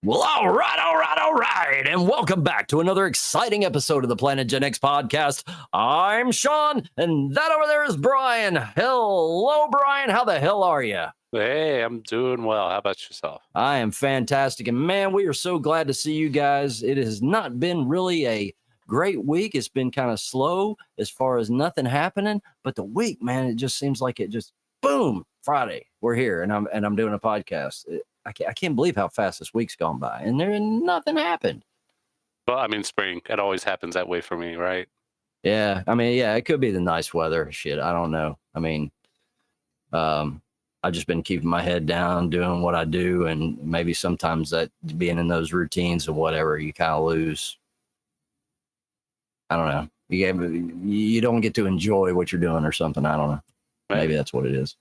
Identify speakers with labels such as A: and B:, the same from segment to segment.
A: Well, all right, and welcome back to another exciting episode of the Planet Gen X podcast. I'm Sean, and that over there is Brian. Hello, Brian. How the hell are you?
B: Hey, I'm doing well. How about yourself?
A: I am fantastic, and man, we are so glad to see you guys. It has not been really a great week. It's been kind of slow as far as nothing happening, but the week, man, it just seems like it just boom, Friday, we're here, and I'm doing a podcast. I can't believe how fast this week's gone by, and nothing happened.
B: Well, I mean, spring. It always happens that way for me, right?
A: Yeah, I mean, yeah, it could be the nice weather. Shit, I don't know. I mean, I've just been keeping my head down, doing what I do, and maybe sometimes that being in those routines or whatever, you kind of lose. I don't know. You don't get to enjoy what you're doing or something. I don't know.
B: Right.
A: Maybe that's what it is.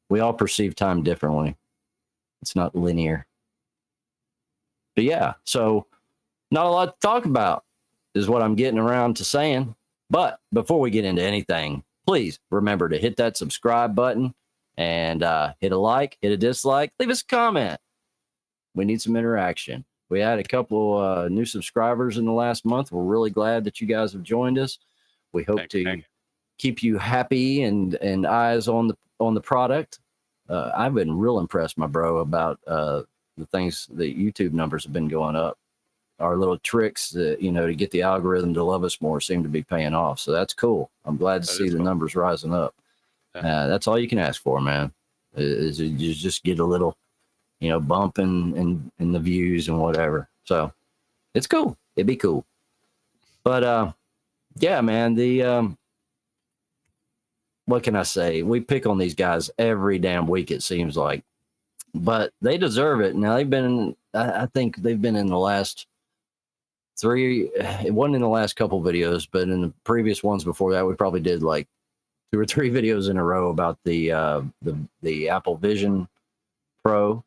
A: We all perceive time differently. It's not linear. But yeah, so not a lot to talk about is what I'm getting around to saying. But before we get into anything, please remember to hit that subscribe button and hit a like, hit a dislike, leave us a comment. We need some interaction. We had a couple new subscribers in the last month. We're really glad that you guys have joined us. We hope to keep you happy and eyes on the product. I've been real impressed, my bro, about the things that YouTube numbers have been going up. Our little tricks that, to get the algorithm to love us more seem to be paying off. So that's cool. I'm glad to see the numbers rising up. That's all you can ask for, man, is you just get a little, bump in the views and whatever. So it's cool. It'd be cool. But yeah, man, what can I say? We pick on these guys every damn week, it seems like, but they deserve it. Now I think they've been in the last three. It wasn't in the last couple videos, but in the previous ones before that, we probably did like 2 or 3 videos in a row about the Apple Vision Pro.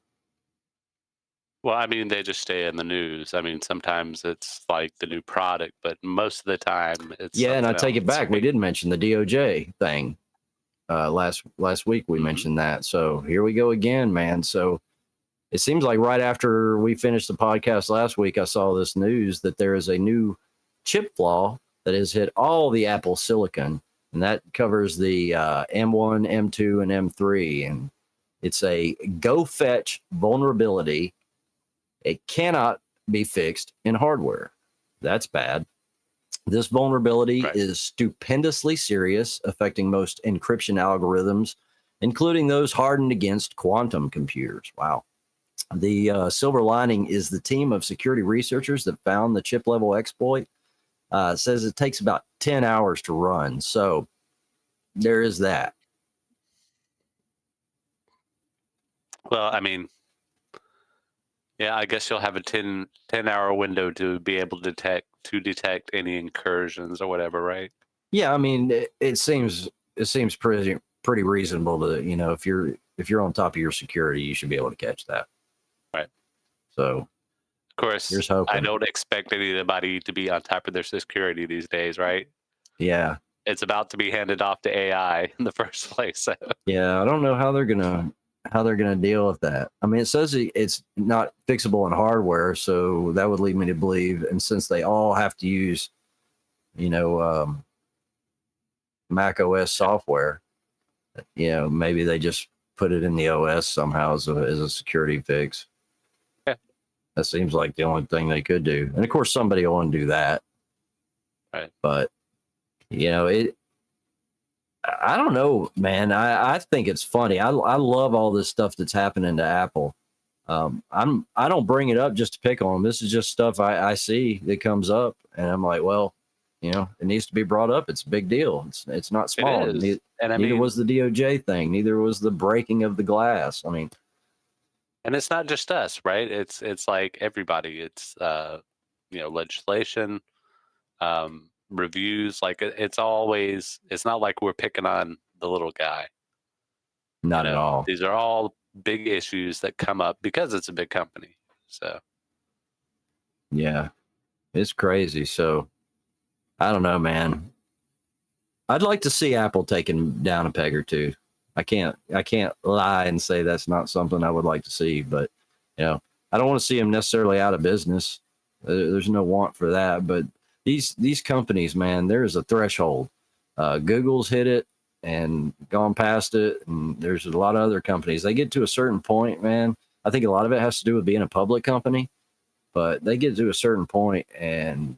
B: Well, I mean, they just stay in the news. I mean, sometimes it's like the new product, but most of the time it's
A: and I take it back. We did mention the DOJ thing. Last week we mentioned that. So here we go again, man. So it seems like right after we finished the podcast last week, I saw this news that there is a new chip flaw that has hit all the Apple silicon, and that covers the M1, M2, and M3. And it's a go fetch vulnerability. It cannot be fixed in hardware. That's bad. This vulnerability is stupendously serious, affecting most encryption algorithms, including those hardened against quantum computers. Wow. The silver lining is the team of security researchers that found the chip-level exploit says it takes about 10 hours to run. So there is that.
B: Well, I mean, yeah, I guess you'll have a 10-hour window to be able to detect any incursions or whatever, right?
A: Yeah, I mean, it seems pretty reasonable to, if you're on top of your security, you should be able to catch that.
B: Right.
A: So,
B: of course, I don't expect anybody to be on top of their security these days, right?
A: Yeah.
B: It's about to be handed off to AI in the first place. So.
A: Yeah, I don't know how they're gonna deal with that. I mean, it says it's not fixable in hardware, so that would lead me to believe. And since they all have to use, Mac OS software, maybe they just put it in the OS somehow as a security fix.
B: Yeah.
A: That seems like the only thing they could do. And of course, somebody will want to do that.
B: Right.
A: But I don't know, man. I think it's funny. I love all this stuff that's happening to Apple. I don't bring it up just to pick on them. This is just stuff I see that comes up, and I'm like, well, it needs to be brought up. It's a big deal. It's not small.
B: It is.
A: Neither was the DOJ thing. Neither was the breaking of the glass. I mean,
B: and it's not just us, right? It's like everybody. It's legislation, reviews. Like it's not like we're picking on the little guy.
A: Not at all.
B: These are all big issues that come up because it's a big company. So
A: yeah, it's crazy. So I don't know, man. I'd like to see Apple taken down a peg or two. I can't lie and say that's not something I would like to see, but I don't want to see them necessarily out of business. There's no want for that. But these companies, man, there's a threshold. Google's hit it and gone past it, and there's a lot of other companies. They get to a certain point, man. I think a lot of it has to do with being a public company, but they get to a certain point and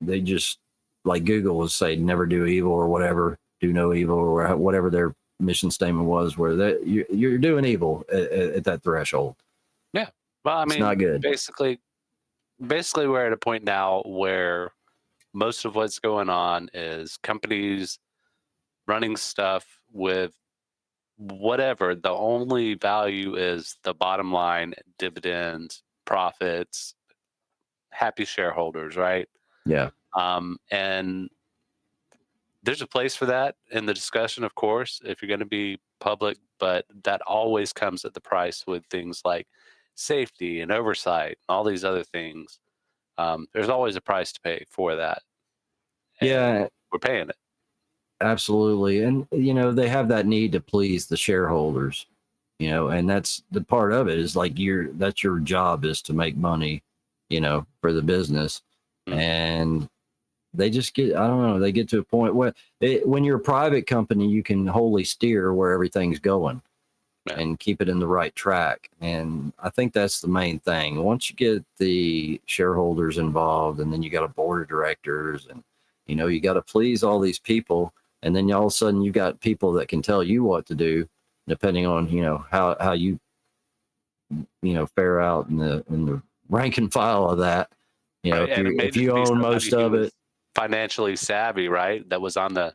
A: they just, like Google will say, never do evil or whatever, do no evil or whatever their mission statement was, where you're doing evil at that threshold.
B: Yeah. Well, I
A: It's
B: mean,
A: not good.
B: basically we're at a point now where most of what's going on is companies running stuff with whatever. The only value is the bottom line, dividends, profits, happy shareholders, right?
A: Yeah.
B: And there's a place for that in the discussion, of course, if you're going to be public, but that always comes at the price with things like safety and oversight, and all these other things. There's always a price to pay for that. And
A: Yeah,
B: we're paying it.
A: absolutely. And, they have that need to please the shareholders, and that's the part of it is like that's your job is to make money, for the business.
B: Mm.
A: And they just get, I don't know, they get to a point where when you're a private company, you can wholly steer where everything's going and keep it in the right track. And I think that's the main thing. Once you get the shareholders involved, and then you got a board of directors, and, you got to please all these people. And then all of a sudden you got people that can tell you what to do, depending on, how you, fare out in the rank and file of that.
B: Right.
A: If you own most of it,
B: financially savvy, right? That was on the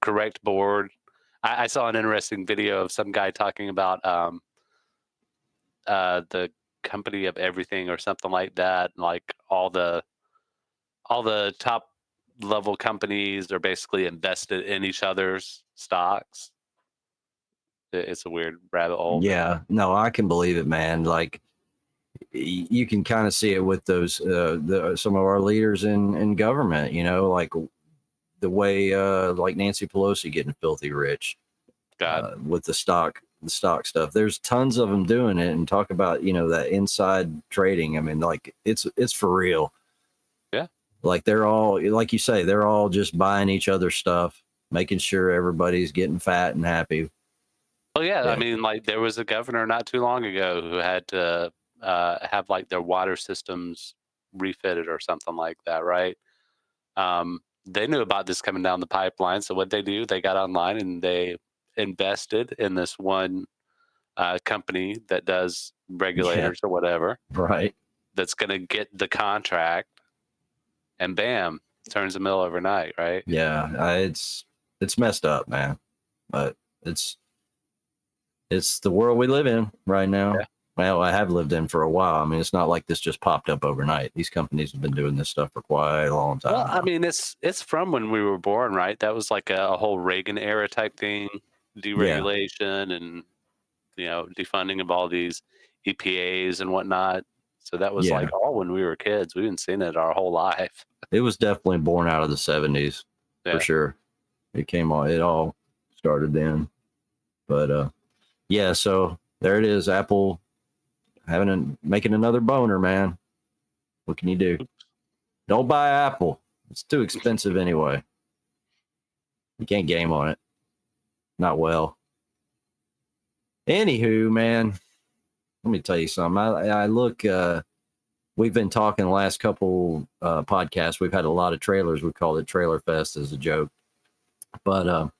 B: correct board. I saw an interesting video of some guy talking about the company of everything or something like that. Like all the top level companies are basically invested in each other's stocks. It's a weird rabbit hole.
A: Yeah, no, I can believe it, man. Like you can kind of see it with those some of our leaders in government, like the way like Nancy Pelosi getting filthy rich with the stock stuff. There's tons of them doing it, and talk about, that inside trading. I mean, like it's for real.
B: Yeah.
A: Like they're all, like you say, they're all just buying each other's stuff, making sure everybody's getting fat and happy.
B: Oh yeah. I mean, like there was a governor not too long ago who had to have like their water systems refitted or something like that, right? They knew about this coming down the pipeline, so what they do, they got online and they invested in this one company that does regulators or whatever,
A: right?
B: That's going to get the contract, and bam, turns the mill overnight, right?
A: Yeah, it's messed up, man, but it's the world we live in right now.
B: Yeah.
A: Well, I have lived in for a while. I mean, it's not like this just popped up overnight. These companies have been doing this stuff for quite a long time.
B: Well,
A: now.
B: I mean, it's from when we were born, right? That was like a whole Reagan era type thing, deregulation and defunding of all these EPAs and whatnot. So that was like all when we were kids. We didn't see it our whole life.
A: It was definitely born out of the 70s for sure. It all started then. But yeah, so there it is. Apple making another boner, man. What can you do? Don't buy Apple. It's too expensive anyway. You can't game on it. Not well. Anywho, man, let me tell you something. I look, we've been talking the last couple podcasts. We've had a lot of trailers. We called it Trailer Fest as a joke. But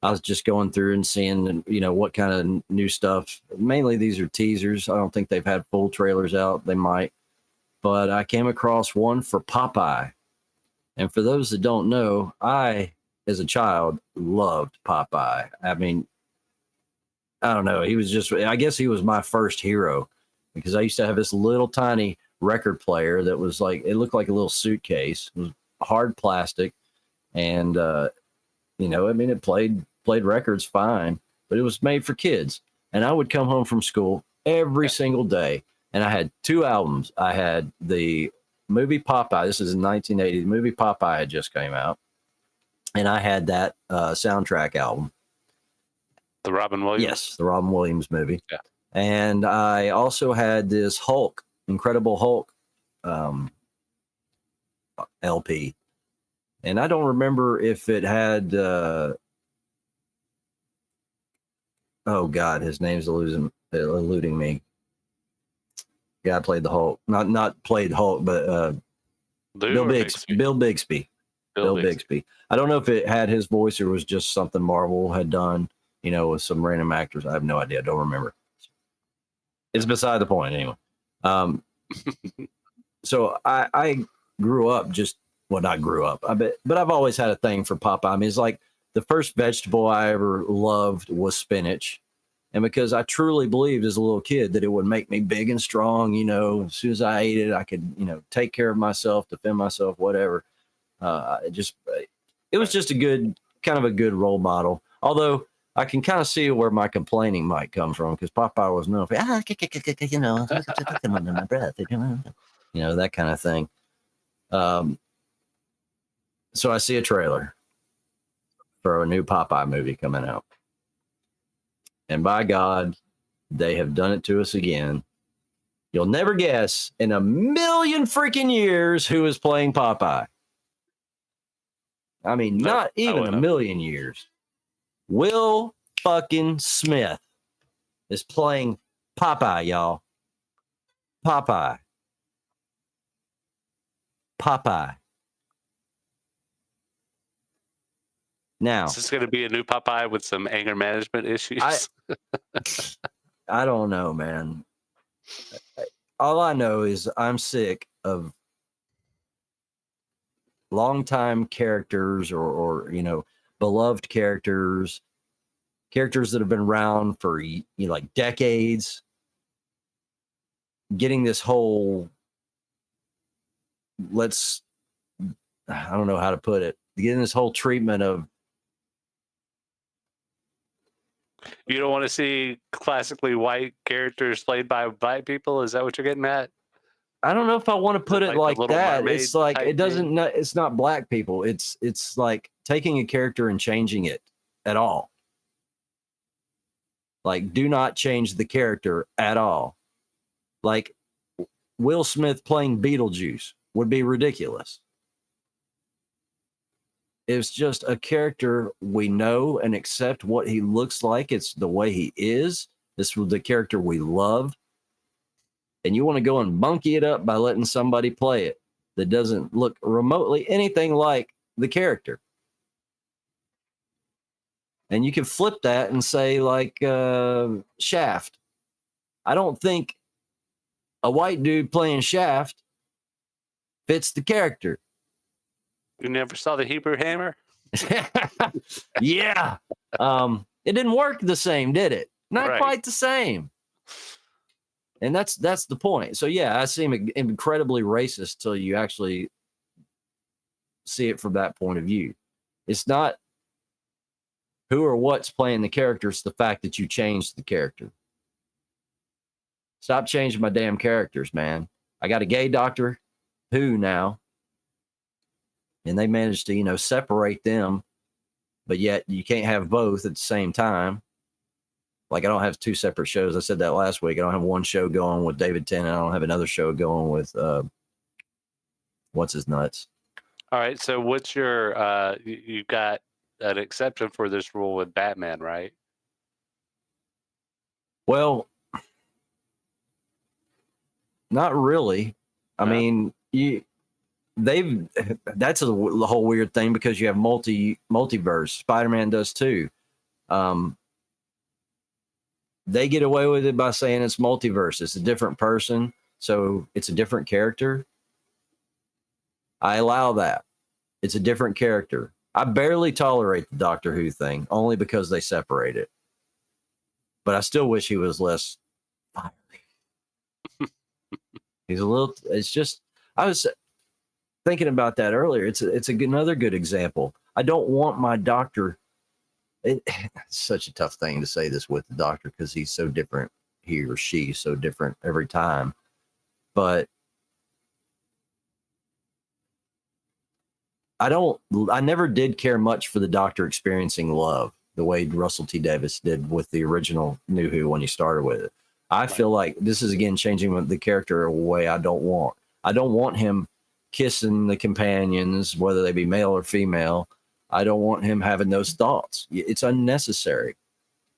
A: I was just going through and seeing, what kind of new stuff. Mainly these are teasers. I don't think they've had full trailers out. They might. But I came across one for Popeye. And for those that don't know, I, as a child, loved Popeye. I mean, I don't know. I guess he was my first hero, because I used to have this little tiny record player that was like, it looked like a little suitcase. It was hard plastic. And, I mean, it played records fine, but it was made for kids. And I would come home from school every single day, and I had two albums. I had the movie Popeye. This is in 1980. The movie Popeye had just came out, and I had that soundtrack album.
B: The Robin Williams?
A: Yes, the Robin Williams movie.
B: Yeah.
A: And I also had this Hulk, Incredible Hulk LP. And I don't remember if it had, oh God, his name's eluding me. Yeah, I played the Hulk. Not played Hulk, but Bill Bixby. Bill Bixby. I don't know if it had his voice or was just something Marvel had done, with some random actors. I have no idea. I don't remember. It's beside the point anyway. So I grew up not grew up, but I've always had a thing for Popeye. I mean, it's like the first vegetable I ever loved was spinach. And because I truly believed as a little kid that it would make me big and strong, as soon as I ate it, I could, take care of myself, defend myself, whatever. It was just a good role model. Although I can kind of see where my complaining might come from, because Popeye was known for, my breath, that kind of thing. So I see a trailer for a new Popeye movie coming out. And by God, they have done it to us again. You'll never guess in a million freaking years who is playing Popeye. I mean, not even a million years. Will fucking Smith is playing Popeye, y'all. Popeye. Now,
B: is this going to be a new Popeye with some anger management issues?
A: I don't know, man. All I know is I'm sick of longtime characters or beloved characters that have been around for like decades, getting this whole I don't know how to put it, getting this whole treatment of,
B: you don't want to see classically white characters played by white people? Is that what you're getting at?
A: I don't know if I want to put it like that. It's like, it's not black people. It's like taking a character and changing it at all. Like, do not change the character at all. Like, Will Smith playing Beetlejuice would be ridiculous. It's just a character we know and accept what he looks like. It's the way he is. This was the character we love. And you want to go and monkey it up by letting somebody play it that doesn't look remotely anything like the character. And you can flip that and say, like, Shaft. I don't think a white dude playing Shaft fits the character.
B: You never saw the Hebrew Hammer?
A: Yeah. It didn't work the same, did it? Not quite the same. And that's the point. So, yeah, I seem incredibly racist till you actually see it from that point of view. It's not who or what's playing the character. It's the fact that you changed the character. Stop changing my damn characters, man. I got a gay Doctor Who now. And they managed to, separate them. But yet you can't have both at the same time. Like, I don't have two separate shows. I said that last week. I don't have one show going with David Tennant. I don't have another show going with what's his nuts.
B: All right. So what's your you got an exception for this rule with Batman, right?
A: Well, not really. I mean, that's a whole weird thing because you have multiverse. Spider-Man does too. They get away with it by saying it's multiverse. It's a different person, so it's a different character. I allow that. It's a different character. I barely tolerate the Doctor Who thing, only because they separate it. But I still wish he was less fiery. He's a little. It's just. I was thinking about that earlier. It's another good example. I don't want my doctor. It's such a tough thing to say this with the doctor because he's so different. He or she is so different every time. But I never did care much for the Doctor experiencing love the way Russell T. Davies did with the original New Who when he started with it. I feel like this is again changing the character a way I don't want. I don't want him kissing the companions, whether they be male or female. I don't want him having those thoughts. It's unnecessary,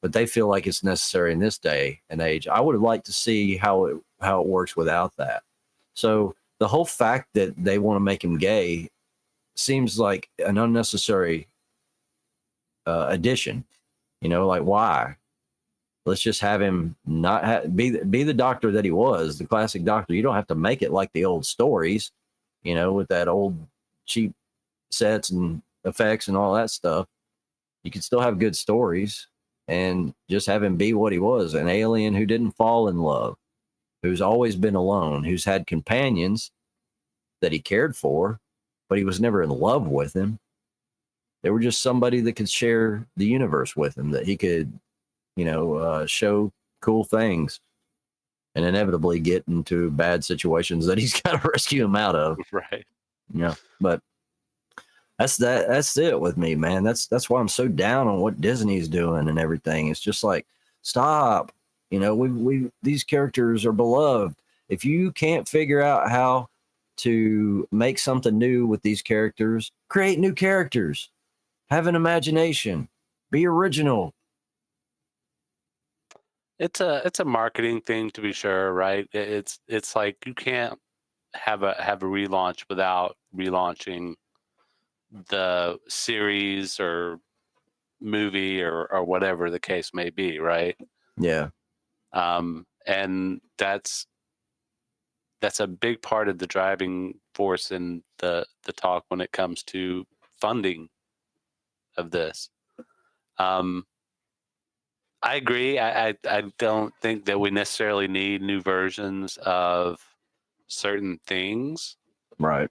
A: but they feel like it's necessary in this day and age. I would have liked to see how it works without that. So the whole fact that they want to make him gay seems like an unnecessary addition. You know, like why? Let's just have him not be the doctor that he was, the classic doctor. You don't have to make it like the old stories, you know, with that old cheap sets and effects and all that stuff. You could still have good stories and just have him be what he was, an alien who didn't fall in love, who's always been alone, who's had companions that he cared for, but he was never in love with them. They were just somebody that could share the universe with him, that he could, you know, show cool things and inevitably get into bad situations that he's got to rescue him out of.
B: Right.
A: Yeah. But that's it with me, man. That's why I'm so down on what Disney's doing and everything. It's just like, stop. You know, we these characters are beloved. If you can't figure out how to make something new with these characters, create new characters. Have an imagination. Be original.
B: It's a marketing thing, to be sure, right? It's like you can't have a relaunch without relaunching the series or movie or whatever the case may be, right?
A: Yeah.
B: And that's a big part of the driving force in the talk when it comes to funding of this. I agree. I don't think that we necessarily need new versions of certain things.
A: Right.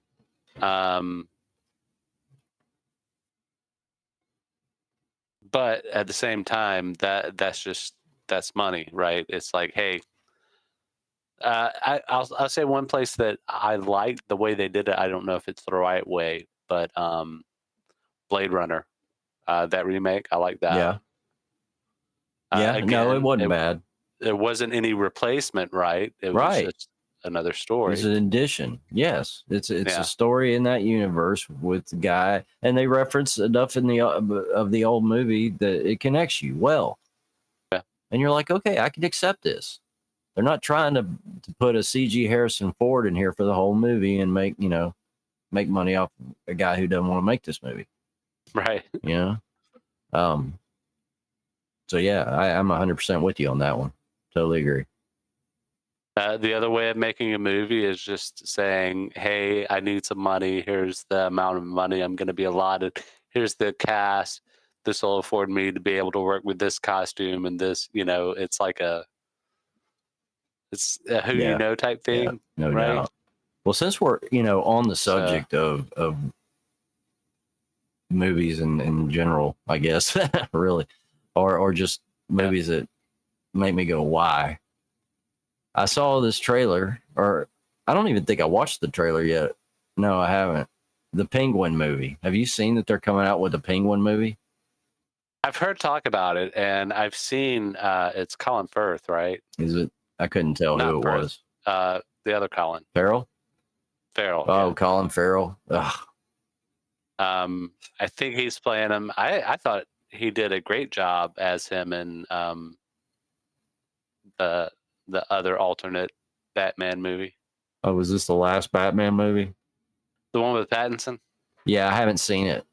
B: But at the same time, that's money, right? It's like, hey, I'll say one place that I liked the way they did it. I don't know if it's the right way, but Blade Runner, that remake, I like that.
A: Yeah. Yeah.
B: Again,
A: no, it wasn't bad.
B: There wasn't any replacement, right? It was just another story.
A: It's an addition. Yes, it's a story in that universe with the guy, and they reference enough in the of the old movie that it connects you well.
B: Yeah,
A: and you're like, okay, I can accept this. They're not trying to put a CG Harrison Ford in here for the whole movie and make money off a guy who doesn't want to make this movie,
B: right?
A: You know, so yeah, I'm 100% with you on that one. Totally agree.
B: The other way of making a movie is just saying, hey, I need some money. Here's the amount of money I'm going to be allotted. Here's the cast. This will afford me to be able to work with this costume and this, it's like it's a who you know type thing.
A: Yeah, no
B: right?
A: doubt. Well, since we're, on the subject of movies in general, I guess, really, or just movies that make me go, why? I saw this trailer, or I don't even think I watched the trailer yet. No, I haven't. The Penguin movie. Have you seen that they're coming out with a Penguin movie?
B: I've heard talk about it, and I've seen it's Colin Firth, right?
A: Is it? I couldn't tell who it was.
B: The other Colin.
A: Farrell?
B: Farrell.
A: Oh,
B: yeah.
A: Colin Farrell. Ugh.
B: I think he's playing him. I thought he did a great job as him in the other alternate Batman movie.
A: Oh, was this the last Batman movie?
B: The one with Pattinson?
A: Yeah, I haven't seen it.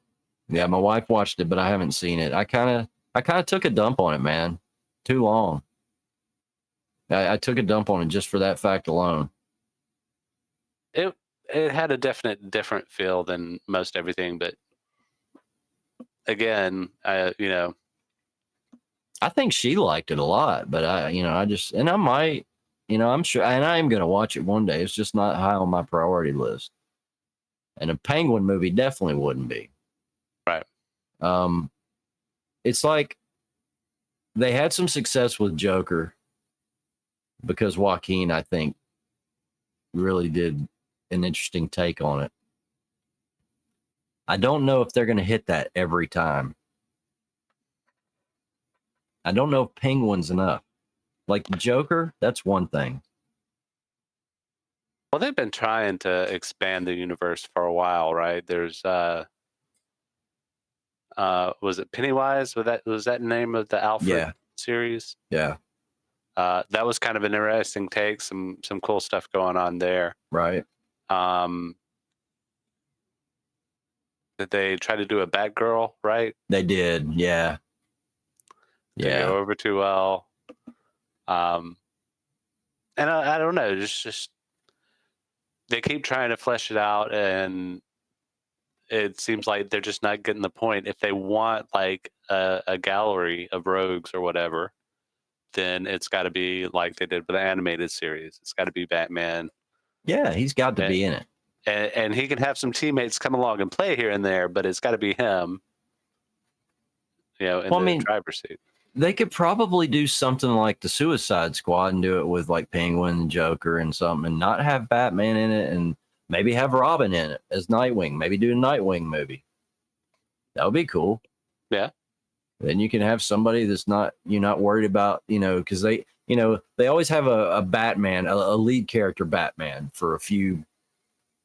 A: Yeah, my wife watched it, but I haven't seen it. I kind of took a dump on it, man. Too long. I took a dump on it just for that fact alone.
B: It had a different feel than most everything, but again, I
A: think she liked it a lot, but I might, I'm sure, and I am going to watch it one day. It's just not high on my priority list. And a Penguin movie definitely wouldn't be.
B: Right.
A: It's like they had some success with Joker because Joaquin, I think, really did an interesting take on it. I don't know if they're going to hit that every time. I don't know if Penguin's enough. Like the Joker, that's one thing.
B: Well, they've been trying to expand the universe for a while, right? There's was it Pennywise? Was that the name of the Alfred series?
A: Yeah.
B: That was kind of an interesting take. Some cool stuff going on there.
A: Right.
B: Did they try to do a Batgirl? Right.
A: They did. Yeah.
B: Didn't go over too well. And I don't know. It's just they keep trying to flesh it out, and it seems like they're just not getting the point. If they want like a gallery of rogues or whatever, then it's got to be like they did with the animated series. It's got to be Batman.
A: Yeah, he's got to be in it.
B: And he can have some teammates come along and play here and there, but it's got to be him, in the driver's seat.
A: They could probably do something like the Suicide Squad and do it with like Penguin and Joker and something, and not have Batman in it, and maybe have Robin in it as Nightwing. Maybe do a Nightwing movie. That would be cool.
B: Yeah.
A: Then you can have somebody that's you're not worried about, because they always have a Batman, a lead character Batman for a few,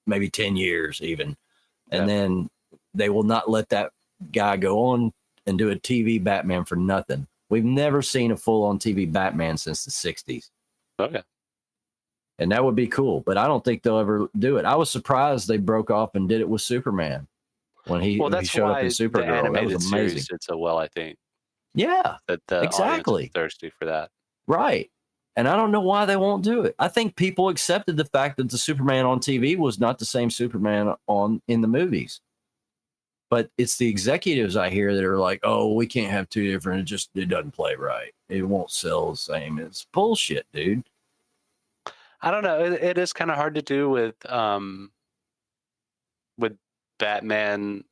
A: maybe 10 years even. And then they will not let that guy go on and do a TV Batman for nothing. We've never seen a full-on TV Batman since the 60s.
B: Okay.
A: And that would be cool, but I don't think they'll ever do it. I was surprised they broke off and did it with Superman when he showed up in Supergirl. That was amazing.
B: Did so well, I think.
A: Yeah,
B: that the
A: exactly.
B: Audience is thirsty for that.
A: Right. And I don't know why they won't do it. I think people accepted the fact that the Superman on TV was not the same Superman in the movies. But it's the executives I hear that are like, oh, we can't have two different. It doesn't play right. It won't sell the same. It's bullshit, dude.
B: I don't know. It is kind of hard to do with Batman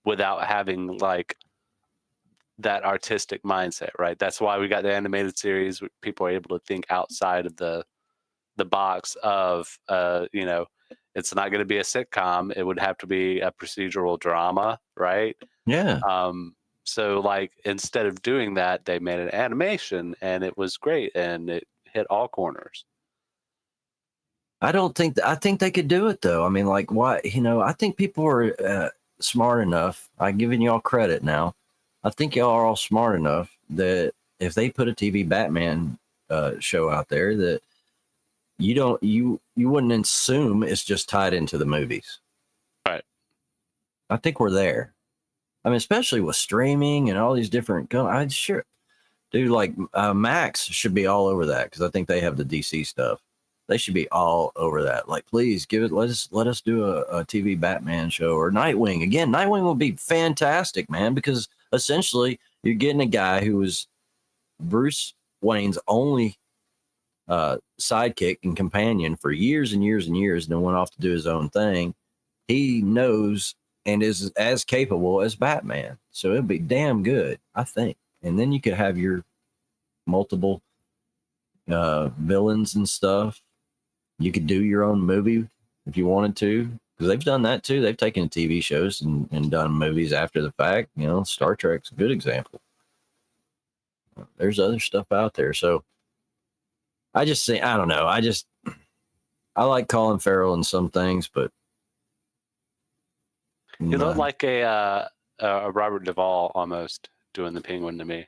B: without having like that artistic mindset, right? That's why we got the animated series. People are able to think outside of the box of, it's not going to be a sitcom. It would have to be a procedural drama, right?
A: Yeah.
B: So like instead of doing that, they made an animation, and it was great, and it hit all corners.
A: I think they could do it though. I mean, like, why? I think people are smart enough. I'm giving y'all credit now. I think y'all are all smart enough that if they put a TV Batman show out there, that you wouldn't assume it's just tied into the movies.
B: Right.
A: I think we're there. I mean, especially with streaming and all these different. Dude, like Max should be all over that because I think they have the DC stuff. They should be all over that. Like, please let us do a TV Batman show or Nightwing. Again, Nightwing would be fantastic, man, because essentially you're getting a guy who was Bruce Wayne's only sidekick and companion for years and years and years, and then went off to do his own thing. He knows and is as capable as Batman. So it'd be damn good, I think. And then you could have your multiple villains and stuff. You could do your own movie if you wanted to, because they've done that too. They've taken TV shows and done movies after the fact. Star Trek's a good example. There's other stuff out there. So I just say, I don't know. I like Colin Farrell in some things, but
B: you look like a Robert Duvall almost doing the Penguin to me.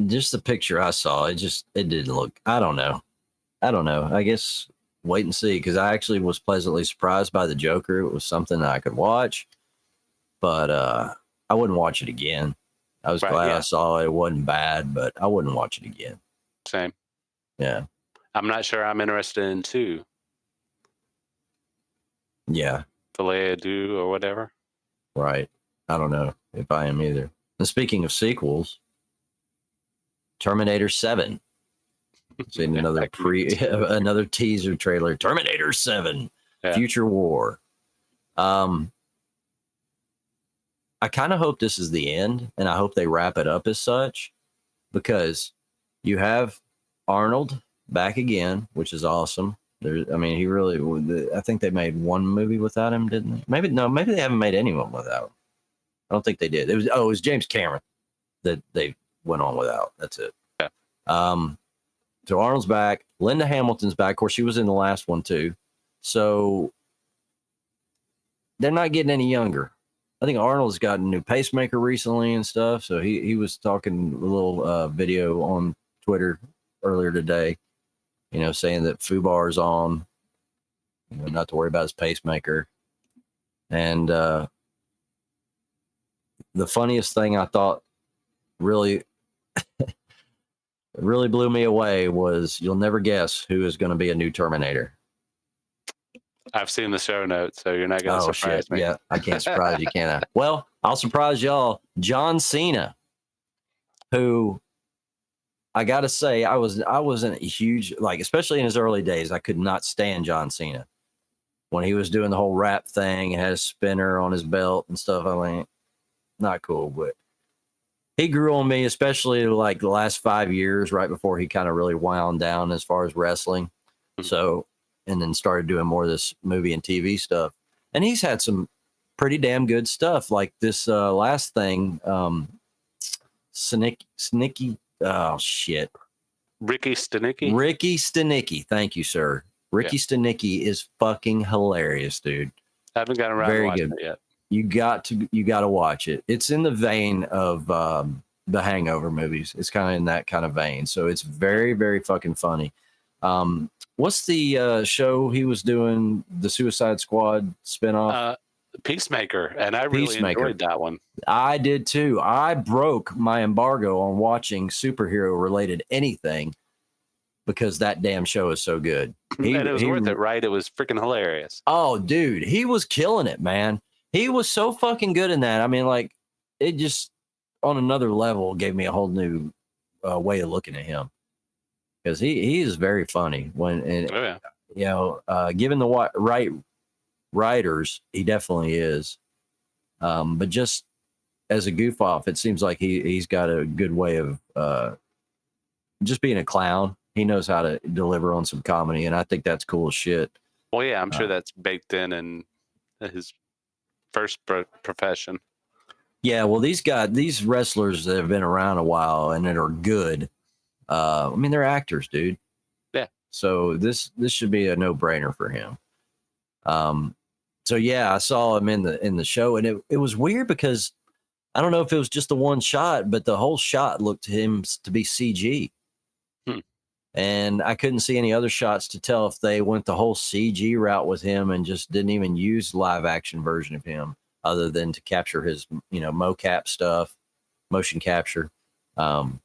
A: Just the picture I saw, it didn't look. I don't know. I guess wait and see, because I actually was pleasantly surprised by the Joker. It was something that I could watch, but I wouldn't watch it again. I was glad I saw it. It wasn't bad, but I wouldn't watch it again.
B: Same.
A: Yeah.
B: I'm not sure I'm interested in 2.
A: Yeah.
B: Filet du or whatever. Right.
A: I don't know if I am either. And speaking of sequels, Terminator 7. Seen another another teaser trailer. Terminator 7, Future War. I kind of hope this is the end, and I hope they wrap it up as such, because you have Arnold back again, which is awesome. He really. I think they made one movie without him, didn't they? Maybe they haven't made anyone without him. I don't think they did. It was James Cameron that they went on without. That's it.
B: Yeah.
A: So Arnold's back. Linda Hamilton's back. Of course, she was in the last one too. So they're not getting any younger. I think Arnold's got a new pacemaker recently and stuff. So he was talking a little video on Twitter earlier today, saying that Fubar's on, not to worry about his pacemaker. And the funniest thing I thought really blew me away was you'll never guess who is going to be a new Terminator.
B: I've seen the show notes, so you're not going to surprise me.
A: Yeah, I can't surprise you, can I? Well, I'll surprise y'all. John Cena, who I got to say, I wasn't a huge, especially in his early days, I could not stand John Cena. When he was doing the whole rap thing and had a spinner on his belt and stuff, I mean, not cool, but he grew on me, especially the last 5 years, right before he kind of really wound down as far as wrestling. Mm-hmm. So, and then started doing more of this movie and TV stuff. And he's had some pretty damn good stuff, like this last thing, Snicky. Oh, shit.
B: Ricky Stenicki?
A: Ricky Stenicki. Thank you, sir. Ricky Stenicki is fucking hilarious, dude.
B: I haven't gotten around to watching it yet.
A: You got to watch it. It's in the vein of the Hangover movies. It's kind of in that kind of vein. So it's very, very fucking funny. What's the show he was doing? The Suicide Squad spinoff?
B: Peacemaker. And I really enjoyed that one.
A: I did too. I broke my embargo on watching superhero related anything because that damn show is so good.
B: And it was worth it, right? It was freaking hilarious.
A: Oh, dude. He was killing it, man. He was so fucking good in that. I mean, it just on another level gave me a whole new way of looking at him, because he is very funny given the right writers, he definitely is. But just as a goof off, it seems like he's got a good way of just being a clown. He knows how to deliver on some comedy, and I think that's cool as shit.
B: Well, yeah, I'm sure that's baked in his first profession.
A: Yeah, well, these wrestlers that have been around a while and that are good, I mean, they're actors, dude.
B: Yeah.
A: So this should be a no-brainer for him. So yeah, I saw him in the show, and it was weird because I don't know if it was just the one shot, but the whole shot looked to him to be CG. And I couldn't see any other shots to tell if they went the whole CG route with him and just didn't even use live action version of him other than to capture his, mocap stuff, motion capture, and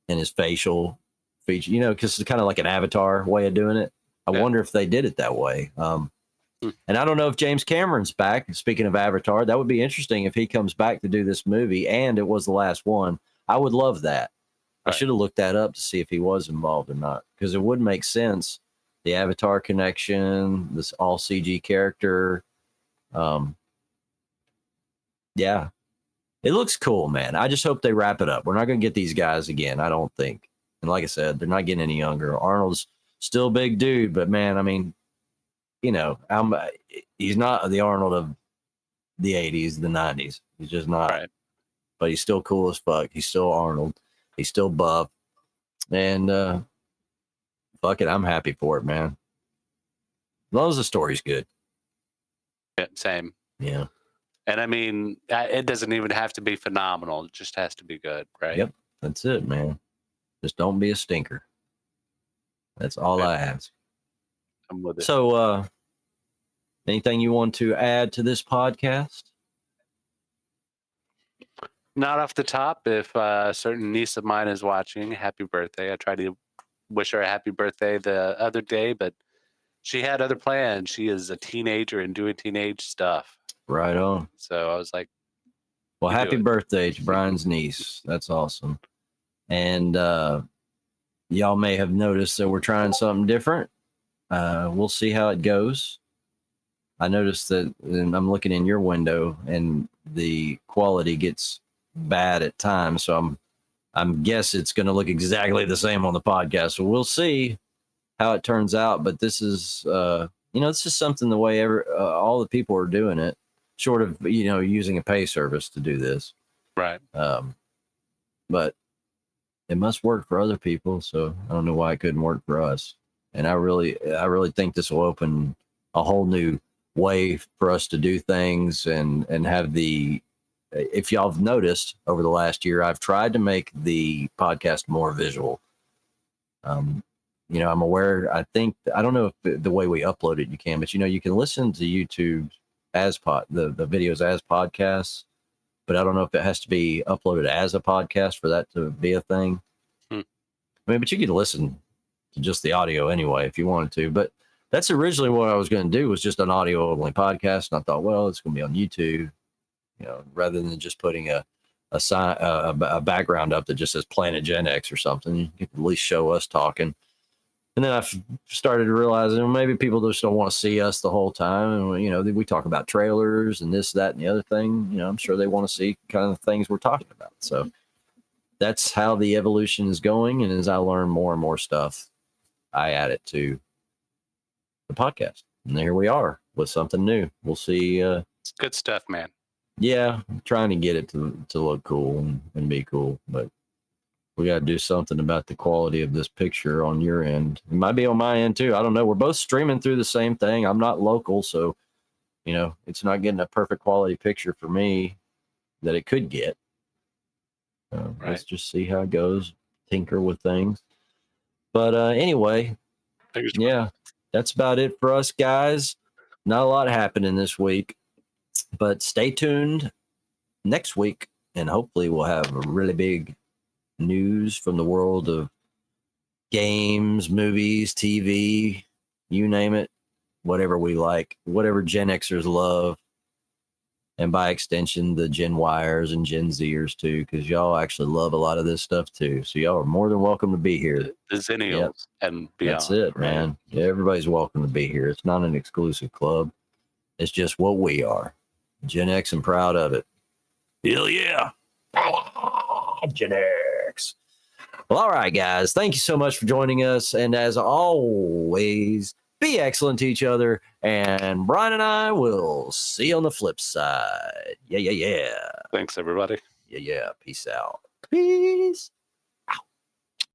A: his facial feature, because it's kind of like an Avatar way of doing it. I wonder if they did it that way. And I don't know if James Cameron's back. Speaking of Avatar, that would be interesting if he comes back to do this movie and it was the last one. I would love that. Right. I should have looked that up to see if he was involved or not, because it would make sense. The Avatar connection, this all CG character. Yeah, it looks cool, man. I just hope they wrap it up. We're not going to get these guys again, I don't think. And like I said, they're not getting any younger. Arnold's still a big dude, but man, I mean, he's not the Arnold of the 80s, the 90s. He's just not. Right. But he's still cool as fuck. He's still Arnold. He's still buff. And fuck it, I'm happy for it, man. As long as the story's good.
B: Yeah, same.
A: Yeah.
B: And I mean, it doesn't even have to be phenomenal. It just has to be good, right?
A: Yep. That's it, man. Just don't be a stinker. That's all I ask.
B: I'm with it.
A: So, anything you want to add to this podcast?
B: Not off the top. If a certain niece of mine is watching, happy birthday. I tried to wish her a happy birthday the other day, but she had other plans. She is a teenager and doing teenage stuff.
A: Right on.
B: So I was like,
A: well, happy birthday to Brian's niece. That's awesome. And y'all may have noticed that we're trying something different. We'll see how it goes. I noticed that, and I'm looking in your window, and the quality gets bad at times. So I'm guess it's going to look exactly the same on the podcast. So we'll see how it turns out. But this is, this is something the way all the people are doing it, short of, using a pay service to do this.
B: Right.
A: But it must work for other people. So I don't know why it couldn't work for us. And I really think this will open a whole new way for us to do things and have if y'all have noticed over the last year, I've tried to make the podcast more visual. I'm aware, I don't know if the way we upload it, you can, but you can listen to YouTube as the videos as podcasts, but I don't know if it has to be uploaded as a podcast for that to be a thing. I mean, but you could listen to just the audio anyway if you wanted to. But that's originally what I was going to do, was just an audio only podcast. And I thought, well, it's going to be on YouTube, rather than just putting a background up that just says Planet Gen X or something. You can at least show us talking. And then I started to realize maybe people just don't want to see us the whole time. And, we talk about trailers and this, that, and the other thing. I'm sure they want to see kind of the things we're talking about. So that's how the evolution is going. And as I learn more and more stuff, I add it to the podcast. And there we are with something new. We'll see.
B: It's good stuff, man.
A: Yeah, I'm trying to get it to look cool and be cool. But we got to do something about the quality of this picture on your end. It might be on my end too. I don't know. We're both streaming through the same thing. I'm not local, so it's not getting a perfect quality picture for me that it could get. Right. Let's just see how it goes. Tinker with things. But anyway, yeah, that's about it for us, guys. Not a lot happening this week, but stay tuned next week, and hopefully we'll have a really big news from the world of games, movies, TV, you name it, whatever we like, whatever Gen Xers love, and by extension the Gen Yers and Gen Zers too, because y'all actually love a lot of this stuff too. So y'all are more than welcome to be here.
B: The Zennials and beyond.
A: That's it, man. Yeah, everybody's welcome to be here. It's not an exclusive club. It's just what we are. Gen X and proud of it. Hell yeah. Gen X. Well, all right, guys. Thank you so much for joining us. And as always, be excellent to each other. And Brian and I will see you on the flip side. Yeah.
B: Thanks, everybody.
A: Yeah. Peace out. Peace.